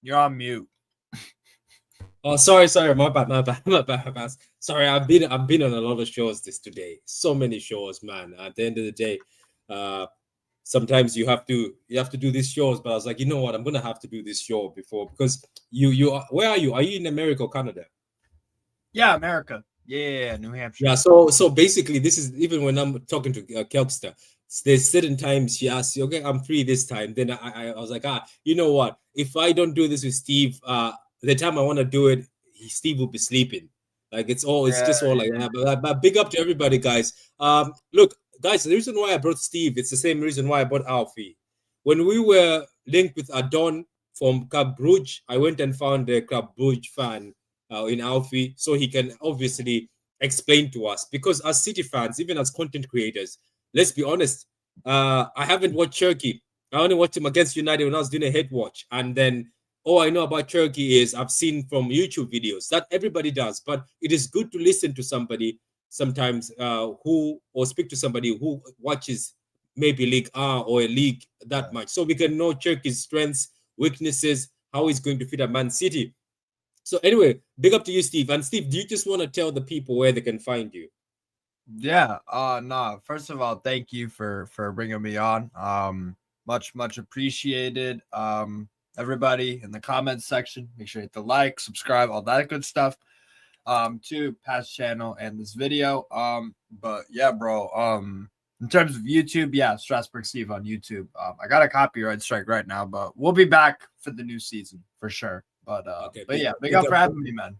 You're on mute. Oh, sorry, my bad. Sorry, I've been on a lot of shows today. So many shows, man. At the end of the day, uh, sometimes you have to do these shows. But I was like, you know what? I'm gonna have to do this show before because where are you? Are you in America or Canada? Yeah, America. Yeah, New Hampshire. Yeah. So basically, this is even when I'm talking to Kelpster. There's certain times she asks you, okay, I'm free this time. Then I was like, you know what? If I don't do this with Steve, the time I want to do it, Steve will be sleeping. Like it's Yeah, just all like yeah. that. But big up to everybody, guys. Look, guys, the reason why I brought Steve, it's the same reason why I brought Alfie. When we were linked with Adon from Club Brugge, I went and found the Club Brugge fan in Alfie, so he can obviously explain to us. Because as City fans, even as content creators, let's be honest, I haven't watched Cherki. I only watched him against United when I was doing a head watch, and then all I know about Cherki is I've seen from YouTube videos that everybody does. But it is good to listen to somebody sometimes who or speak to somebody who watches maybe League R or a league that much, so we can know Cherki's strengths, weaknesses, how he's going to fit at Man City. So anyway, big up to you, Steve. And Steve, do you just want to tell the people where they can find you? Yeah. No. First of all, thank you for bringing me on. Much appreciated. Everybody in the comments section, make sure you hit the like, subscribe, all that good stuff. To past channel and this video. But yeah, bro. In terms of YouTube, yeah, Strasbourg Steve on YouTube. I got a copyright strike right now, but we'll be back for the new season for sure. Okay, But yeah, big big up up, for having me, man.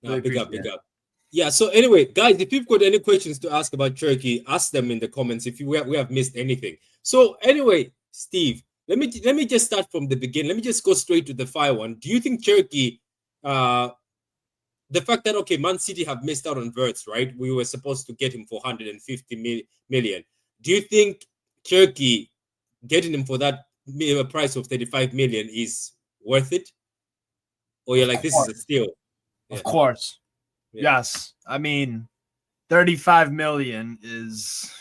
Really big up, appreciate big it. up. Yeah. So anyway, guys, if you've got any questions to ask about Turkey, ask them in the comments. If we have missed anything. So anyway, Steve, let me just start from the beginning. Let me just go straight to the fire one. Do you think Turkey, uh, the fact that okay, Man City have missed out on Verts, right? We were supposed to get him for 150 million. Do you think Turkey getting him for that price of 35 million is worth it, or you're Of like this is a course. steal? Yeah, Of course. yeah, Yes. I mean, 35 million is,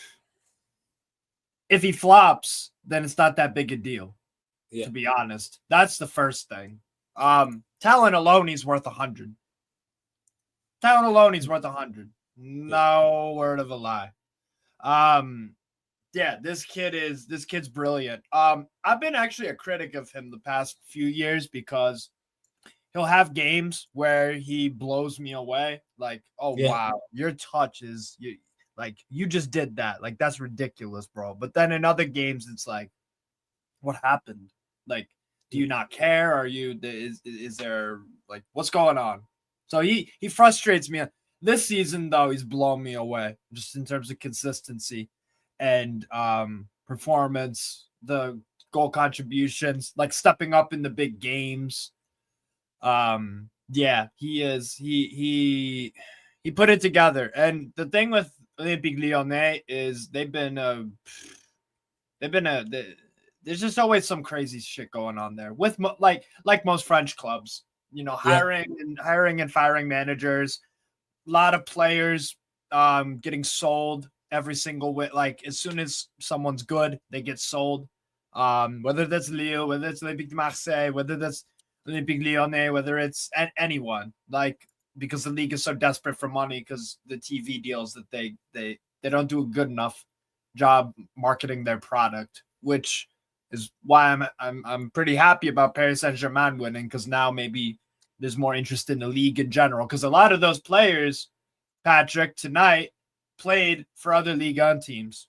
if he flops, then it's not that big a deal, yeah, to be honest. That's the first thing. Talent alone, he's worth 100. Talent alone, he's worth 100. yeah, No word of a lie. Um, yeah, this kid's brilliant. I've been actually a critic of him the past few years because he'll have games where he blows me away. Like, oh yeah, wow, your touch is you just did that. Like that's ridiculous, bro. But then in other games, it's like, what happened? Like, do you not care? Are you is there like what's going on? So he frustrates me. This season though, he's blown me away just in terms of consistency and performance, the goal contributions, like stepping up in the big games. Yeah, he is. He put it together. And the thing with Olympique Lyonnais is they've been a there's just always some crazy shit going on there with like most French clubs. You know, yeah, hiring and firing managers. A lot of players getting sold every single way. Like as soon as someone's good, they get sold. Whether that's Lille, whether it's Olympique de Marseille, whether that's Olympique Lyonnais, whether it's anyone, like because the league is so desperate for money because the TV deals that they don't do a good enough job marketing their product, which is why I'm pretty happy about Paris Saint Germain winning because now maybe there's more interest in the league in general because a lot of those players, Patrick, tonight played for other Ligue 1 teams.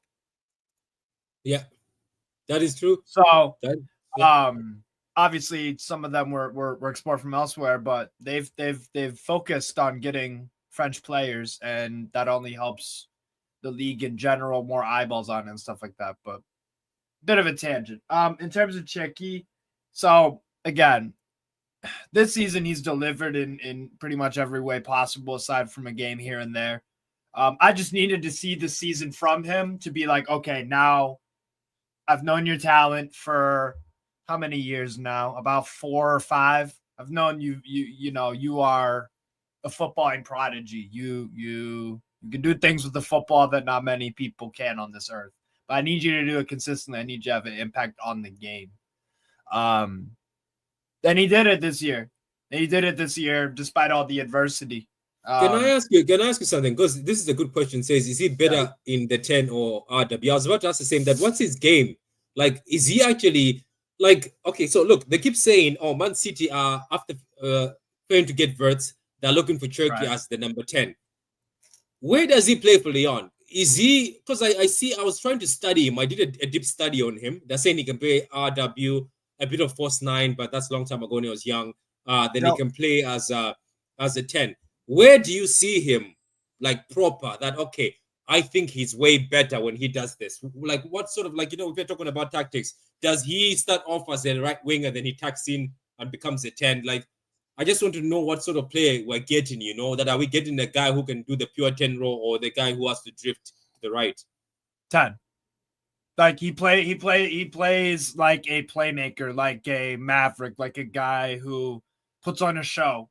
yeah. That is true. So That yeah, um obviously some of them were explored from elsewhere, but they've focused on getting French players and that only helps the league in general, more eyeballs on it and stuff like that. But bit of a tangent. In terms of Cherki, so again, this season he's delivered in pretty much every way possible, aside from a game here and there. I just needed to see the season from him to be like, okay, now I've known your talent for how many years now? About 4 or 5. I've known you know, you are a footballing prodigy. You can do things with the football that not many people can on this earth. But I need you to do it consistently. I need you to have an impact on the game. Um, And he did it this year. He did it this year despite all the adversity. Can I ask you? Can I ask you something? Because this is a good question. Says, is he better in the 10 or RW? I was about to ask the same. That what's his game? Like, is he actually like? Okay, so look, they keep saying, "Oh, Man City are after trying to get Verts. They're looking for Cherki as the number 10." Where does he play for Leon? Is he? Because I see. I was trying to study him. I did a deep study on him. They're saying he can play RW, a bit of force 9, but that's a long time ago when he was young. Then he can play as a 10. Where do you see him like proper? That okay, I think he's way better when he does this. Like what sort of like if we're talking about tactics, does he start off as a right winger, then he tacks in and becomes a 10? Like I just want to know what sort of player we're getting, that are we getting the guy who can do the pure 10 role or the guy who has to drift to the right? 10. Like he plays like a playmaker, like a maverick, like a guy who puts on a show.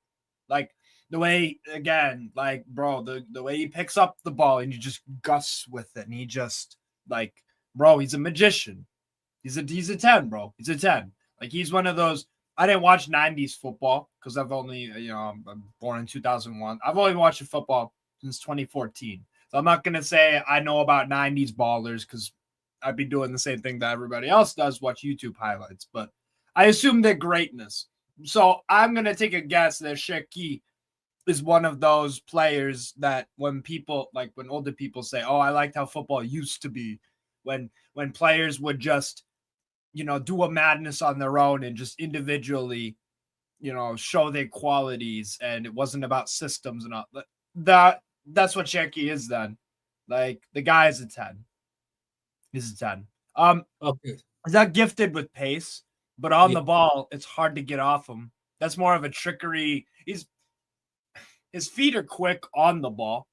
Like the way, again, like bro, the way he picks up the ball and he just gusts with it, and he just like, bro, he's a magician. He's a 10, bro. He's a 10. Like he's one of those. I didn't watch 90s football because I've only, I'm born in 2001. I've only watched football since 2014. So I'm not gonna say I know about 90s ballers because I'd be doing the same thing that everybody else does, watch YouTube highlights. But I assume they're greatness. So I'm gonna take a guess that Cherki is one of those players that when older people say, "Oh, I liked how football used to be," when players would just do a madness on their own and just individually, show their qualities, and it wasn't about systems and all that. That's what Cherki is then. Like the guy is a 10. He's a 10. Okay. He's not gifted with pace, but on the ball, it's hard to get off him. That's more of a trickery. His feet are quick on the ball.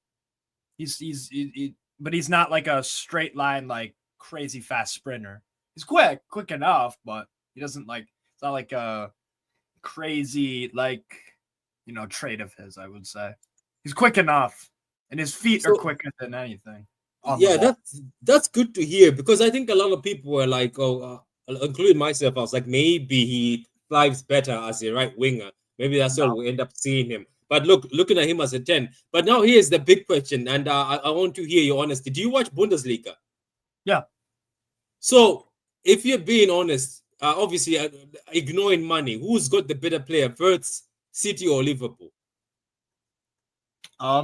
But he's not like a straight line, like crazy fast sprinter. He's quick enough, but he doesn't like. It's not like a crazy trait of his. I would say he's quick enough, and his feet are quicker than anything. Yeah, that's good to hear because I think a lot of people were like, including myself, I was like, maybe he thrives better as a right winger. Maybe that's why we end up seeing him. But looking at him as a 10. But now here's the big question, and I want to hear your honesty. Do you watch Bundesliga? Yeah. So if you're being honest, obviously ignoring money, who's got the better player, Verts, City, or Liverpool? I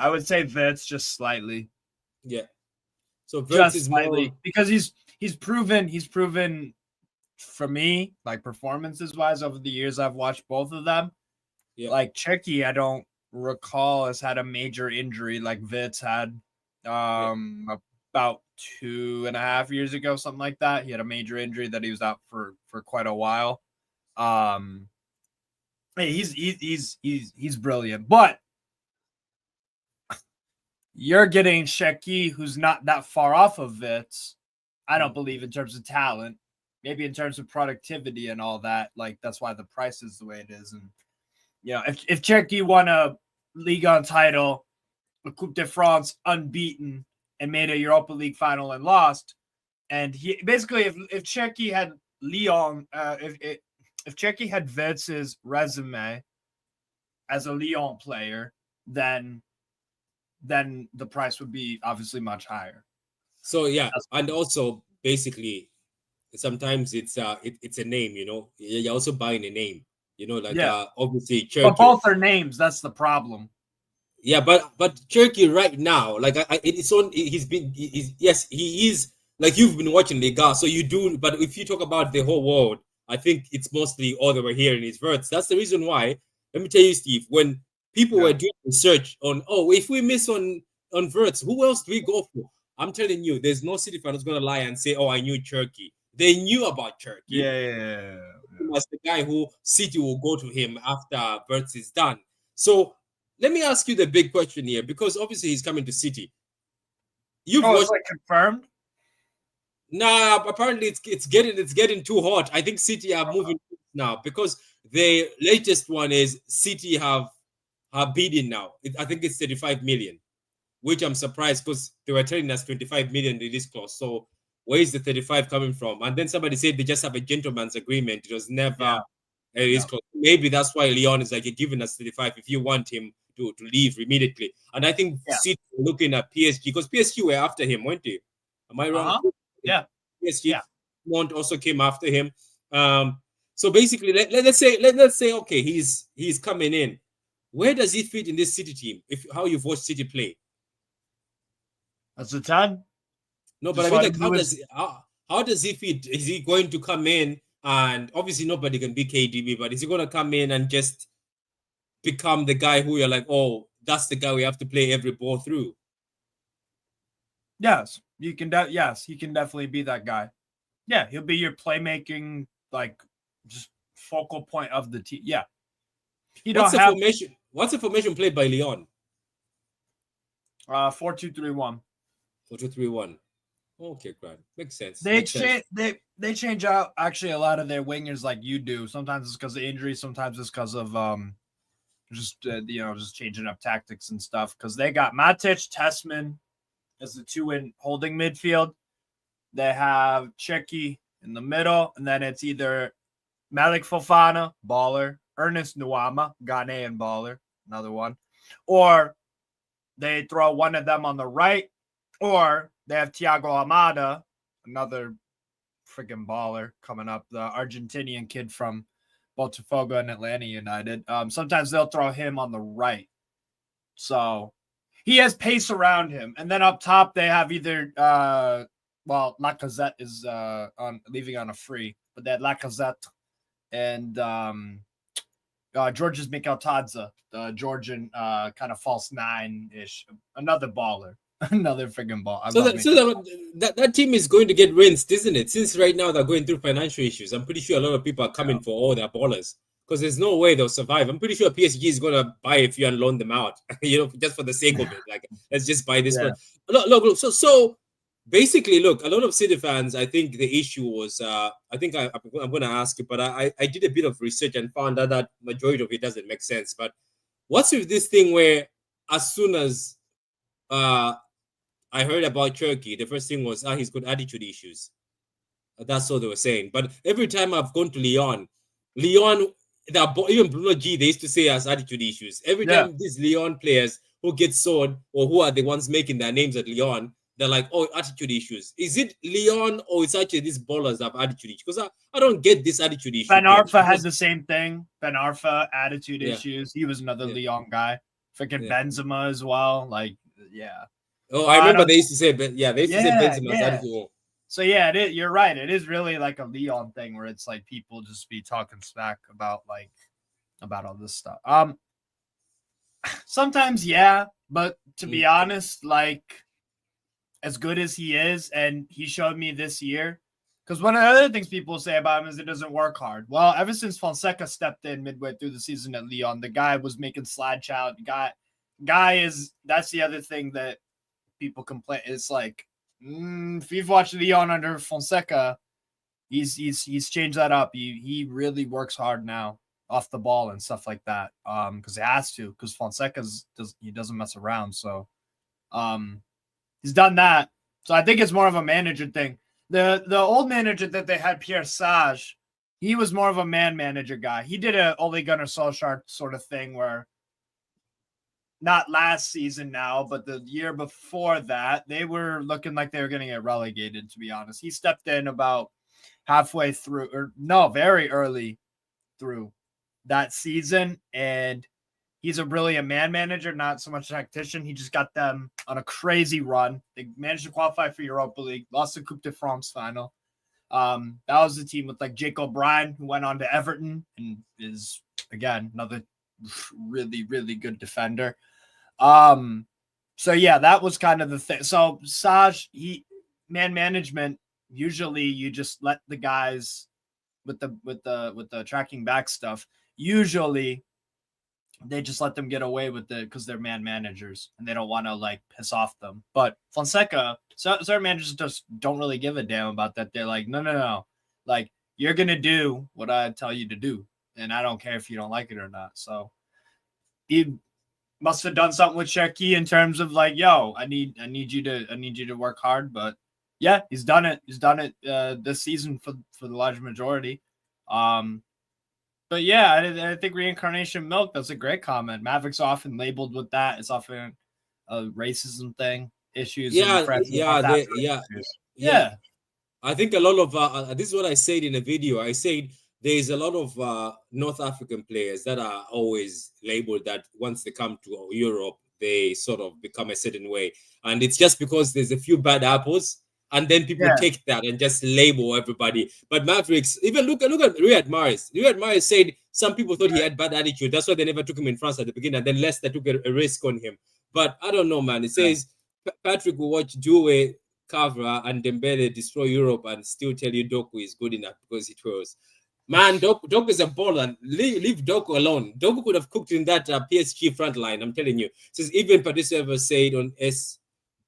would say Vitz just slightly. Yeah. So Verts is slightly more because he's proven for me, like performances wise over the years I've watched both of them. Yeah. Like Cherki, I don't recall has had a major injury like Vitz had about 2.5 years ago, something like that. He had a major injury that he was out for quite a while. He's brilliant, but you're getting Cherki, who's not that far off of Vitz. I don't believe in terms of talent, maybe in terms of productivity and all that. Like that's why the price is the way it is. And if Cherki won a Ligue 1 title, a Coupe de France unbeaten, and made a Europa League final and lost, and he basically if Cherki had Lyon, if Cherki had Vitz's resume as a Lyon player, then the price would be obviously much higher. So yeah, and also basically sometimes it's a name, you're also buying a name, obviously Cherki. But both are names, that's the problem. Yeah, but Cherki right now, like it's on. Yes, he is. Like you've been watching Liga, so you do. But if you talk about the whole world, I think it's mostly all that we're hearing is Verts. That's the reason why. Let me tell you, Steve. When people were doing research on, if we miss on Verts, who else do we go for? I'm telling you, there's no City fan who's gonna lie and say, "Oh, I knew Cherki." They knew about Cherki. Yeah. As the guy who City will go to him after Verts is done. So. Let me ask you the big question here, because obviously he's coming to City. You've watched like confirmed? Nah, apparently it's getting too hot. I think City are moving now because the latest one is City have bidding now. I think it's 35 million. which I'm surprised because they were telling us 25 million release clause. So where is the 35 coming from? And then somebody said they just have a gentleman's agreement. It was never a release clause. Maybe that's why Leon is like, you're giving us 35 if you want him to leave immediately. And I think City looking at PSG because PSG were after him, weren't they? Am I wrong? Yeah. PSG Mont also came after him. So basically, let's say okay, he's coming in. Where does he fit in this City team? If how you've watched City play? That's a 10. No, but I mean, like, how does he fit? Is he going to come in and obviously nobody can be KDB, but is he going to come in and just become the guy who you're like, oh, that's the guy we have to play every ball through? Yes, you can. Yes, he can definitely be that guy. Yeah, he'll be your playmaking, like, just focal point of the team. Yeah. Formation? What's the formation played by Leon? 4-2-3-1. 4-2-3-1. Okay, great. Makes sense. They change out actually a lot of their wingers like you do. Sometimes it's because of injury. Sometimes it's because of just changing up tactics and stuff. Because they got Matic, Tessman as the two in holding midfield. They have Cherki in the middle, and then it's either Malik Fofana, baller, Ernest Nuama, Ghanaian baller, another one, or they throw one of them on the right, or they have Thiago Almada, another freaking baller coming up, the Argentinian kid from Botafogo and Atlanta United. Sometimes they'll throw him on the right. So he has pace around him. And then up top, they have either, Lacazette is leaving on a free, but they had Lacazette and Georges Mikhail-Tadze, the Georgian kind of false nine-ish, another baller. Another friggin' ball. That team is going to get rinsed, isn't it? Since right now they're going through financial issues. I'm pretty sure a lot of people are coming for all their ballers because there's no way they'll survive. I'm pretty sure PSG is going to buy a few and loan them out, just for the sake of it. Like, let's just buy this one. Look. So basically, look, a lot of City fans, I think the issue was, I think I'm going to ask you, but I did a bit of research and found out that majority of it doesn't make sense. But what's with this thing where as soon as I heard about Cherki, the first thing was, he's got attitude issues. That's all they were saying. But every time I've gone to Lyon, even Bruno G, they used to say has attitude issues. Every time these Lyon players who get sold or who are the ones making their names at Lyon, they're like, oh, attitude issues. Is it Lyon or it's actually these ballers that have attitude issues? Because I don't get this attitude issue. Ben Arfa had the same thing. Ben Arfa, attitude issues. He was another Lyon guy. Freaking Benzema as well. Like, Oh, I remember they used to say, they used to say Benzema's attitude. So you're right. It is really like a Lyon thing where it's like people just be talking smack about all this stuff. Sometimes, but to be honest, like, as good as he is, and he showed me this year, because one of the other things people say about him is it doesn't work hard. Well, ever since Fonseca stepped in midway through the season at Lyon, the guy was making slide child. That's the other thing that people complain. It's like, if you've watched Lyon under Fonseca, he's changed that up. He really works hard now off the ball and stuff like that. Because he has to, because Fonseca doesn't mess around. So he's done that. So I think it's more of a manager thing. The old manager that they had, Pierre Sage, he was more of a manager guy. He did a Ole Gunnar Solskjaer sort of thing where, not last season now, but the year before that, they were looking like they were going to get relegated, to be honest. He stepped in about halfway through, very early through that season, and he's a brilliant manager, not so much a tactician. He just got them on a crazy run. They managed to qualify for Europa League, lost the Coupe de France final. That was the team with like Jake O'Brien, who went on to Everton and is, again, another really, really good defender. That was kind of the thing. So Saj, management, usually you just let the guys with the tracking back stuff. Usually they just let them get away with it because they're managers and they don't want to like piss off them. But Fonseca, certain managers just don't really give a damn about that. They're like, no. Like, you're going to do what I tell you to do. And I don't care if you don't like it or not. So must have done something with Cherki in terms of like, yo, I need you to work hard. But yeah, he's done it. He's done it this season for the large majority. But yeah, I think reincarnation milk. That's a great comment. Maverick's often labeled with that. It's often a racism thing, issues in France. Yeah. I think a lot of this is what I said in a video. I said there's a lot of North African players that are always labeled that once they come to Europe, they sort of become a certain way, and it's just because there's a few bad apples, and then people take that and just label everybody. But Mavericks, even look at Riyad Mahrez. Riyad Mahrez said some people thought he had bad attitude. That's why they never took him in France at the beginning, and then Leicester took a risk on him. But I don't know, man. It says Patrick will watch Due, Kavra, and Dembele destroy Europe and still tell you Doku is good enough because he twirls. Man, Doku is a baller. Leave Doku alone. Doku could have cooked in that PSG front line. I'm telling you. Since even Patrice ever said on SDS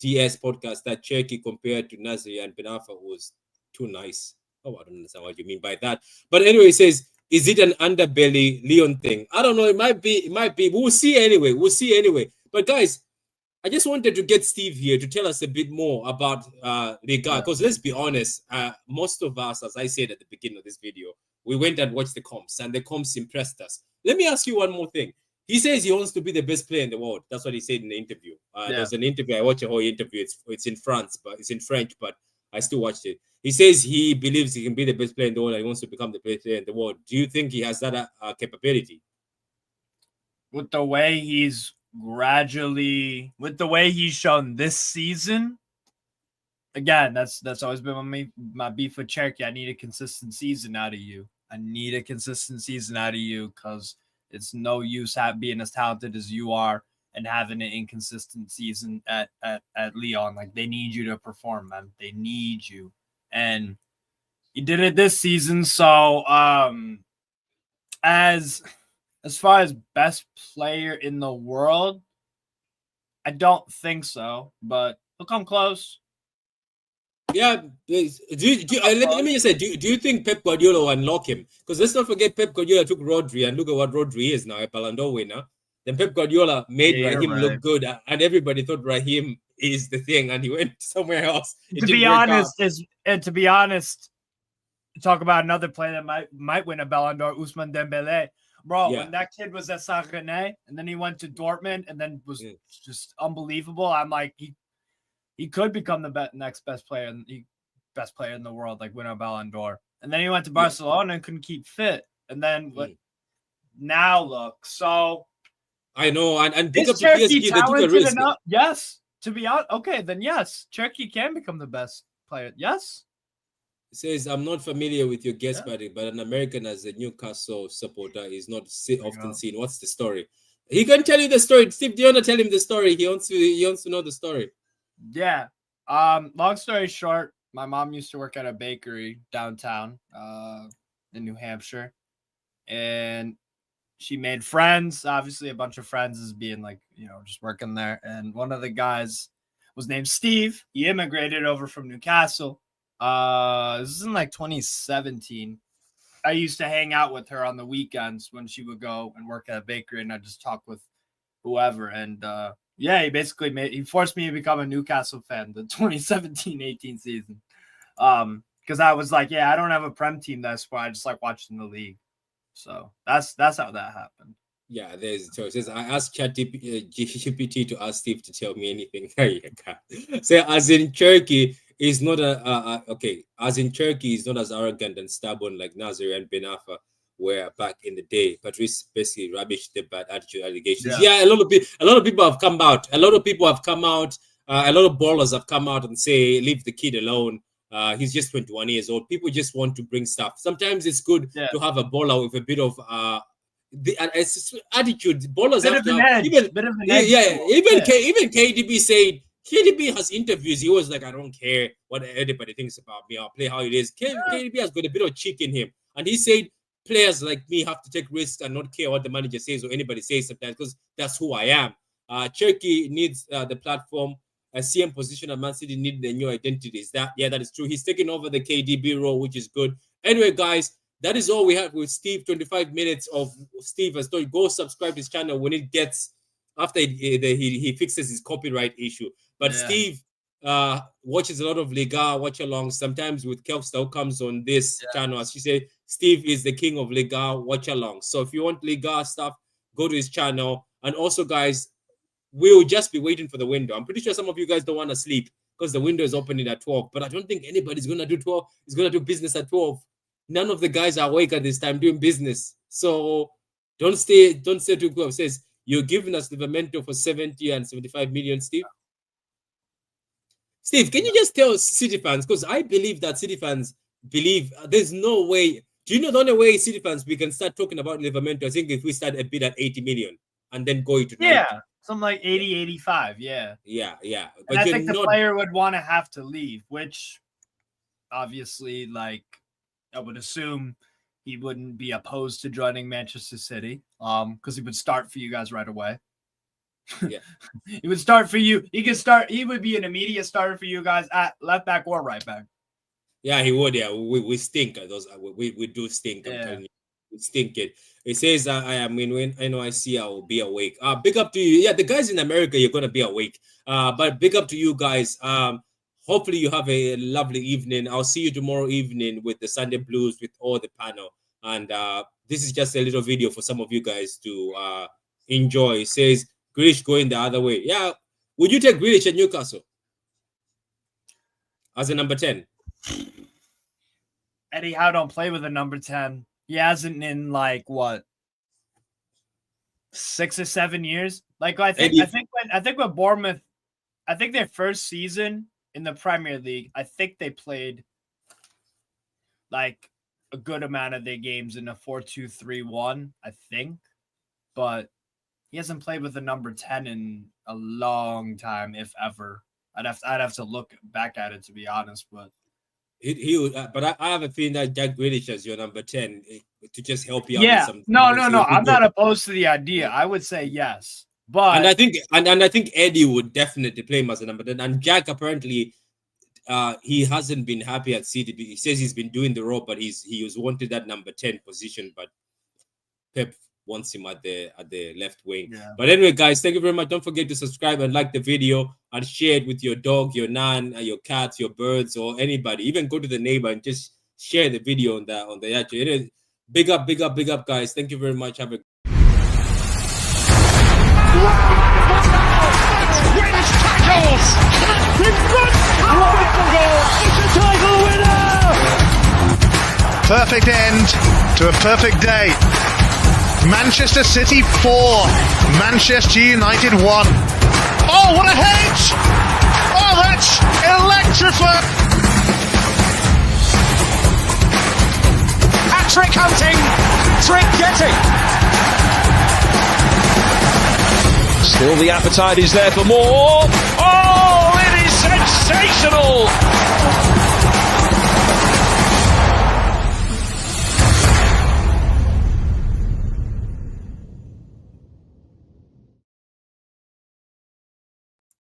podcast that Cherki compared to Nasri and Benafa was too nice. Oh, I don't understand what you mean by that. But anyway, he says, is it an underbelly Leon thing? I don't know. It might be. We'll see anyway. But guys, I just wanted to get Steve here to tell us a bit more about Liga, because let's be honest, most of us, as I said at the beginning of this video, we went and watched the comps, and the comps impressed us. Let me ask you one more thing. He says he wants to be the best player in the world. That's what he said in the interview. There's an interview. I watched a whole interview. It's in France, but it's in French, but I still watched it. He says he believes he can be the best player in the world and he wants to become the best player in the world. Do you think he has that capability? With the way he's shown this season, again, that's always been my beef with Cherki. I need a consistent season out of you. Because it's no use being as talented as you are and having an inconsistent season at Lyon. Like, they need you to perform, man. They need you. And he did it this season. So as far as best player in the world, I don't think so, but he'll come close. Yeah, let me just say, do you think Pep Guardiola will unlock him? Because let's not forget, Pep Guardiola took Rodri, and look at what Rodri is now, a Ballon d'Or winner. Then Pep Guardiola made Raheem look good, and everybody thought Raheem is the thing, and he went somewhere else. To be honest, talk about another player that might win a Ballon d'Or, Ousmane Dembele. Bro, when that kid was at Saint-René, and then he went to Dortmund, and then was just unbelievable. I'm like, he could become the next best player in the world, like win a Ballon d'Or. And then he went to Barcelona and couldn't keep fit. And then now look, so I know, and big up to PSG, they took a risk. Yes, to be honest, okay, then yes, Cherki can become the best player. Yes. It says, I'm not familiar with your guest party, but an American as a Newcastle supporter is not often seen. What's the story? He can tell you the story. Steve, do you want to tell him the story? He wants to know the story. Yeah. Long story short, my mom used to work at a bakery downtown in New Hampshire, and she made friends. Obviously, a bunch of friends as being like, just working there. And one of the guys was named Steve. He immigrated over from Newcastle. This is in like 2017. I used to hang out with her on the weekends when she would go and work at a bakery, and I'd just talk with whoever. And he forced me to become a Newcastle fan the 2017-18 season. Because I was like, I don't have a Prem team that's why I just like watching the league. So that's how that happened. Yeah, there's choices. I asked ChatGPT to ask Steve to tell me anything. So as in Cherki is not as in Cherki is not as arrogant and stubborn like Nasri and Benafa were back in the day. Patrice basically rubbished the bad attitude allegations. Yeah, a lot of people have come out. A lot of ballers have come out and say, leave the kid alone. He's just 21 years old. People just want to bring stuff. Sometimes it's good to have a baller with a bit of the attitude. Ballers have to have even KDB said. KDB has interviews. He was like, I don't care what anybody thinks about me. I'll play how it is. KDB has got a bit of cheek in him. And he said, players like me have to take risks and not care what the manager says or anybody says sometimes because that's who I am. Cherki needs the platform. A CM position at Man City needed a new identity. That is true. He's taking over the KDB role, which is good. Anyway, guys, that is all we have with Steve. 25 minutes of Steve. As though go subscribe to his channel when it gets after he fixes his copyright issue. But Steve watches a lot of Liga watch alongs, sometimes with Kelster, who comes on this channel. As she said, Steve is the king of Liga watch alongs. So if you want Liga stuff, go to his channel. And also, guys, we'll just be waiting for the window. I'm pretty sure some of you guys don't want to sleep because the window is opening at 12. But I don't think anybody's gonna do 12. Is gonna do business at 12. None of the guys are awake at this time doing business. So don't stay too close. It says you're giving us Livramento for 70 and 75 million, Steve. Steve, can you just tell City fans? Because I believe that City fans believe there's no way. Do you know the only way City fans we can start talking about Livramento? I think if we start a bid at 80 million and then go to 90. Something like 80, 85. Yeah. But I think the player would want to have to leave, which obviously, like, I would assume he wouldn't be opposed to joining Manchester City, because he would start for you guys right away. Yeah, he would start for you. He would be an immediate starter for you guys at left back or right back. Yeah, he would. Yeah, we stink at those. We do stink. I'm telling you, we stink it. It says I mean, when NYC, I will be awake. Big up to you. Yeah, the guys in America, you're gonna be awake. But big up to you guys. Hopefully you have a lovely evening. I'll see you tomorrow evening with the Sunday Blues with all the panel. And this is just a little video for some of you guys to enjoy. It says Grealish going the other way. Yeah, would you take Grealish at Newcastle as a number 10? Eddie Howe don't play with a number 10. He hasn't in like what 6 or 7 years. Like I think when Bournemouth, I think their first season in the Premier League, I think they played like a good amount of their games in a 4-2-3-1, I think. But he hasn't played with a number 10 in a long time, if ever. I'd have to look back at it, to be honest, but he would, but I have a feeling that Jack Grealish as your number 10 to just help you out. Yeah, no. I'm not opposed to the idea. I would say yes, but and I think Eddie would definitely play him as a number 10. And Jack apparently, he hasn't been happy at City. He says he's been doing the role, but he was wanted that number 10 position. But Pep wants him at the left wing. Yeah. But anyway, guys, thank you very much. Don't forget to subscribe and like the video and share it with your dog, your nan, your cats, your birds, or anybody. Even go to the neighbor and just share the video on the YouTube. It is big up, guys. Thank you very much. Have a British tackles in front. It's a title winner. Perfect end to a perfect day. Manchester City 4, Manchester United 1. Oh, what a hit! Oh, that's electrifying! Hat-trick hunting, trick getting. Still the appetite is there for more.